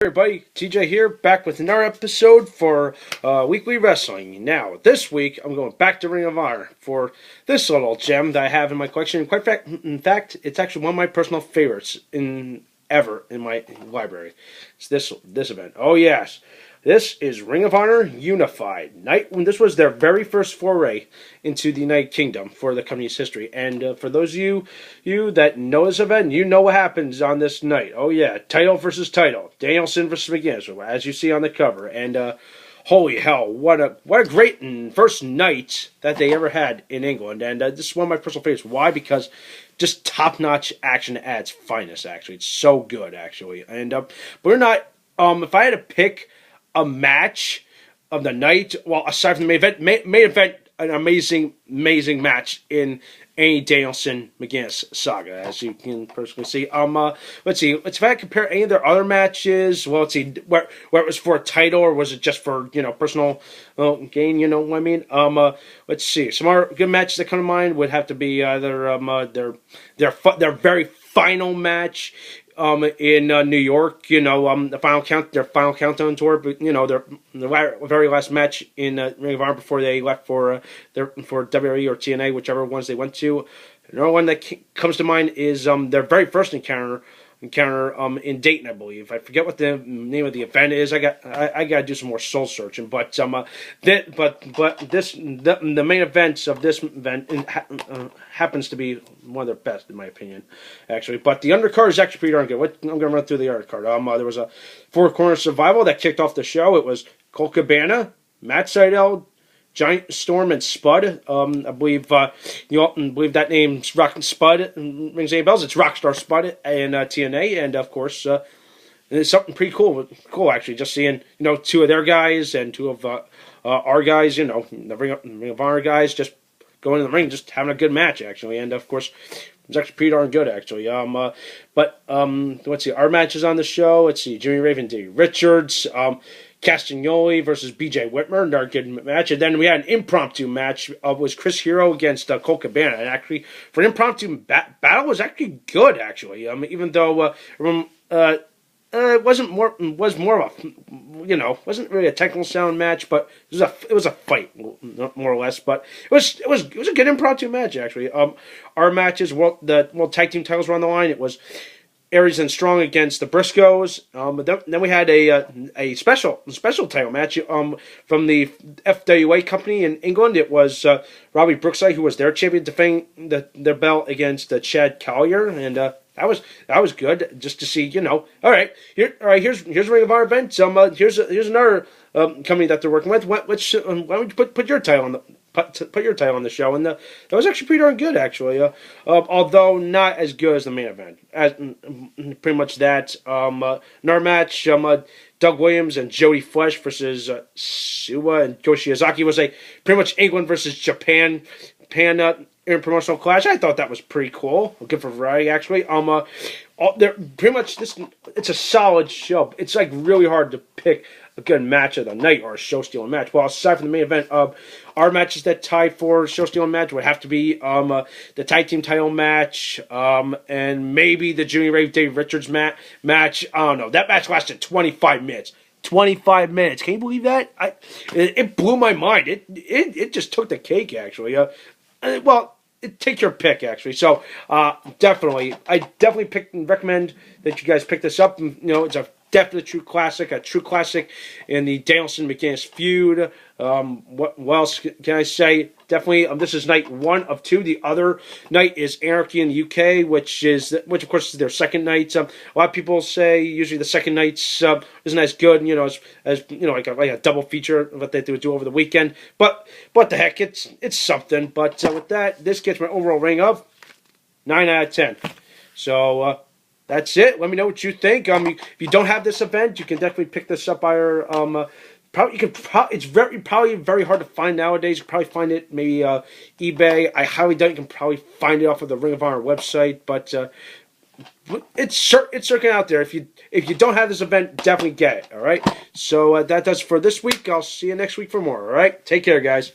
Everybody, TJ here, back with another episode for Weekly Wrestling. Now, this week, I'm going back to Ring of Honor for this little gem that I have in my collection. In fact, it's actually one of my personal favorites ever in my library. It's this event. Oh yes, this is Ring of Honor Unified. This was their very first foray into the United Kingdom for the company's history. And for those of you that know this event, you know what happens on this night. Oh yeah, title versus title. Danielson versus McGuinness, as you see on the cover. And holy hell, what a great first night that they ever had in England. And this is one of my personal favorites. Why? Because just top-notch action at its finest, actually. It's so good, actually. And we're not... if I had to pick a match of the night, well, aside from the main event, an amazing match in any Danielson McGuinness saga, as you can personally see. Let's see. If I compare any of their other matches, well, let's see, where it was for a title or was it just for personal gain? You know what I mean? Let's see. Some other good matches that come to mind would have to be either their very final match in New York, their final countdown tour, but their very last match in Ring of Honor before they left for WWE or TNA, whichever ones they went to. Another one that comes to mind is their very first encounter in Dayton, I believe. I forget what the name of the event is. I got to do some more soul searching. But the main events of this event happens to be one of their best, in my opinion, actually. But the undercard is actually pretty darn good. I'm going to run through the undercard. There was a four-corner survival that kicked off the show. It was Colt Cabana, Matt Sydal, Giant Storm, and Spud. I believe believe that name's Rock and Spud rings any bells. It's Rockstar Spud and TNA, and of course it's something pretty cool actually. Just seeing two of their guys and two of our guys, the Ring of Honor guys, just going in the ring, just having a good match actually, and of course it was actually pretty darn good actually. Let's see, our matches on the show. Let's see, Jimmy Raven, Dave Richards, Castagnoli versus B.J. Whitmer, another good match. And then we had an impromptu match. Was Chris Hero against Colt Cabana. And actually, for an impromptu battle, was actually good, actually. Even though it was more of a, wasn't really a technical sound match, but it was a fight, more or less. But it was a good impromptu match, actually. Our matches, the tag team titles were on the line. It was Aries and Strong against the Briscoes. But then we had a special title match from the FWA company in England. It was Robbie Brookside, who was their champion, defending their belt against Chad Collier, and that was good just to see. All right, here's Ring of Honor event. Here's another company that they're working with. Why don't you put your title on the put your title on the show, and that was actually pretty darn good, actually. Although not as good as the main event. As pretty much that. Another match, Doug Williams and Jody Flesh versus Suwa and Yoshizaki was a pretty much England versus Japan interpromotional clash. I thought that was pretty cool. Good for variety, actually. They're pretty much this. It's a solid show. It's like really hard to pick a good match of the night or a show-stealing match. Well, aside from the main event, our matches that tie for show-stealing match would have to be the tag team title match and maybe the Jimmy Rave Dave Richards match. I don't know. That match lasted 25 minutes. 25 minutes. Can you believe that? It blew my mind. It just took the cake, actually. Take your pick, actually. So, I definitely recommend that you guys pick this up. It's a definitely true classic in the Danielson McGuinness feud. What else can I say? Definitely, this is night 1 of 2. The other night is Anarchy in the UK, which of course is their second night. A lot of people say usually the second nights isn't as good, as like a double feature of what they do over the weekend. But the heck, it's something. But with that, this gets my overall rating of 9 out of 10. So. That's it. Let me know what you think. If you don't have this event, you can definitely pick this up by our. It's probably very hard to find nowadays. You can probably find it maybe eBay. I highly doubt you can probably find it off of the Ring of Honor website, but it's certainly out there. If you don't have this event, definitely get it. All right. So that does it for this week. I'll see you next week for more. All right. Take care, guys.